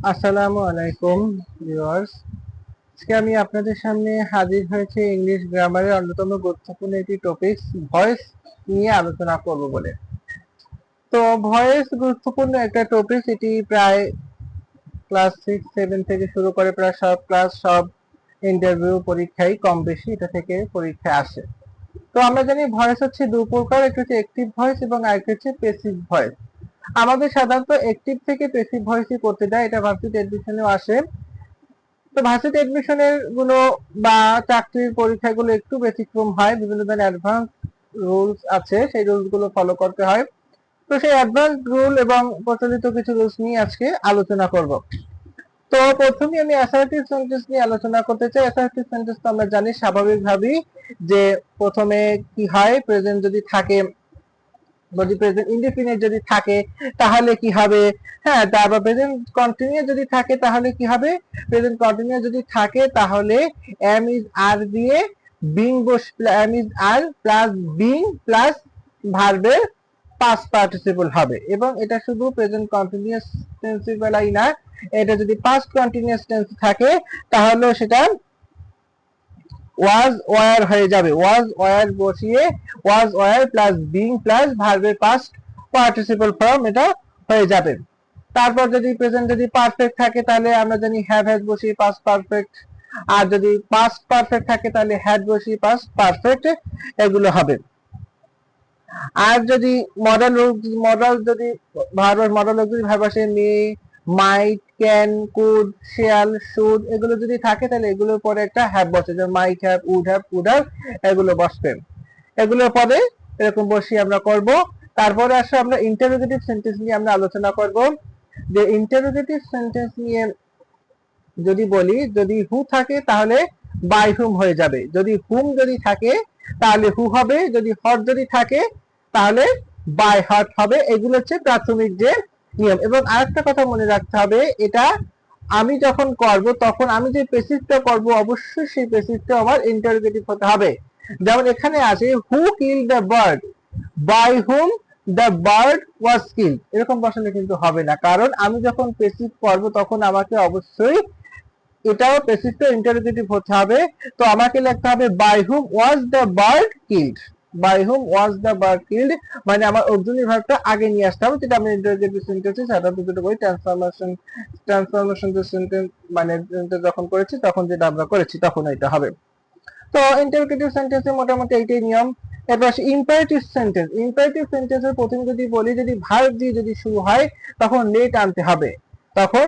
আসসালামু আলাইকুম ভিউয়ার্স। আজকে আমি আপনাদের সামনে হাজির হয়েছে ইংলিশ গ্রামারের অন্যতম গুরুত্বপূর্ণ একটি টপিক ভয়েস নিয়ে আলোচনা করব বলে। তো ভয়েস গুরুত্বপূর্ণ একটা টপিক, এটি প্রায় ক্লাস 6-7 থেকে শুরু করে প্রায় সব ক্লাস, সব ইন্টারভিউ পরীক্ষায় কম বেশি এটা থেকে পরীক্ষায় আসে। তো আমরা জানি ভয়েস হচ্ছে দুই প্রকার, একটা হচ্ছে অ্যাক্টিভ ভয়েস এবং আরেকটা হচ্ছে প্যাসিভ ভয়েস। আমাদের সাধারণত অ্যাক্টিভ থেকে প্যাসিভ ভয়েসই করতে দেয়, এটা ভার্সিটি এডমিশনেও আসে। তো ভার্সিটি এডমিশনের গুলো বা চাকরির পরীক্ষাগুলো একটু ব্যতিক্রম হয়, বিভিন্ন ধরনের অ্যাডভান্স রুলস আছে, সেই রুলস গুলো ফলো করতে হয়। তো সেই অ্যাডভান্স রুল এবং প্রচলিত কিছু রুলস নিয়ে আজকে আলোচনা করব। তো প্রথমে আমি অ্যাসার্টিভ সেন্টেন্স নিয়ে আলোচনা করতে চাই। অ্যাসার্টিভ সেন্টেন্স তো আমরা জানি স্বাভাবিকভাবেই যে প্রথমে কি হয়, প্রেজেন্ট যদি থাকে, যদি প্রেজেন্ট ইনডিফিনিট যদি থাকে তাহলে কি হবে, হ্যাঁ, তারপর প্রেজেন্ট কন্টিনিউয়াস যদি থাকে তাহলে কি হবে, প্রেজেন্ট কন্টিনিউয়াস যদি থাকে তাহলে এম ইজ আর দিয়ে being am is are plus being plus ভার্বের পাস্ট পার্টিসিপল হবে। এবং এটা শুধু প্রেজেন্ট কন্টিনিউয়াস টেন্সের বেলায় না, এটা যদি পাস্ট কন্টিনিউয়াস টেন্স থাকে তাহলে সেটা ওয়াজ ওয়ার হয়ে যাবে। ওয়াজ ওয়ার বসিয়ে was were plus being plus ভার্বের পাস্ট পার্টিসিপল ফর্ম এটা হয়ে যাবে। তারপর যদি প্রেজেন্ট যদি পারফেক্ট থাকে তাহলে আমরা জানি হ্যাভ হ্যাজ বসিয়ে পাস্ট পারফেক্ট, আর যদি পাস্ট পারফেক্ট থাকে তাহলে হ্যাড বসিয়ে পাস্ট পারফেক্ট এগুলো হবে। আর যদি মডেল মডেল যদি মডেল যদি ভার্ব আসে মে, মাইট, ক্যান, কুড, শেয়াল, শুড এগুলো যদি থাকে তাহলে এগুলোর পরে একটা হ্যাভ বসে, যেমন might have, would have, could have এগুলো বসবে। এগুলোর পরে এরকম বসিয়ে আমরা করব। তারপরে আসলে আমরা ইন্টারোগেটিভ সেন্টেন্স নিয়ে আমরা আলোচনা করব। যে ইন্টারোগেটিভ সেন্টেন্স নিয়ে যদি বলি, যদি হু থাকে তাহলে বাই হুম হয়ে যাবে, যদি হুম যদি থাকে তাহলে হু হবে, যদি হট যদি থাকে তাহলে বাই হট হবে। এগুলো হচ্ছে প্রাথমিক যে নিয়ম। এবং আরেকটা কথা মনে রাখতে হবে, এটা আমি যখন করব তখন আমি যে প্যাসিভটা করব অবশ্যই সেই প্যাসিভটা আমার ইন্টারোগেটিভ হতে হবে। যেমন এখানে আছে who kill the bird, by whom the bird was kill, এরকম বসালে কিন্তু হবে না, কারণ আমি যখন প্যাসিভ করব তখন আমাকে অবশ্যই এটাও প্যাসিভটা ইন্টারোগেটিভ হতে হবে। তো আমাকে লিখতে হবে by whom was the bird killed, by whom was the bird killed, মানে আমার অক্সিলারি ভার্বটা আগে নিয়ে আসতে হবে, যেটা আমরা ইন্টারোগেটিভ সেন্টেন্সে সাধারণত যেটা করি ট্রান্সফরমেশন সেন্টেন্স মানে যখন করেছি তখন যেটা আমরা করেছি তখন এটা হবে। তো ইন্টারোগেটিভ সেন্টেন্সে মোটামুটি এইটাই নিয়ম। এরপর আসে ইম্পারেটিভ সেন্টেন্স। ইম্পারেটিভ সেন্টেন্সের প্রথমে যদি বলি, যদি ভার্ব দিয়ে যদি শুরু হয় তখন লেট আনতে হবে, তখন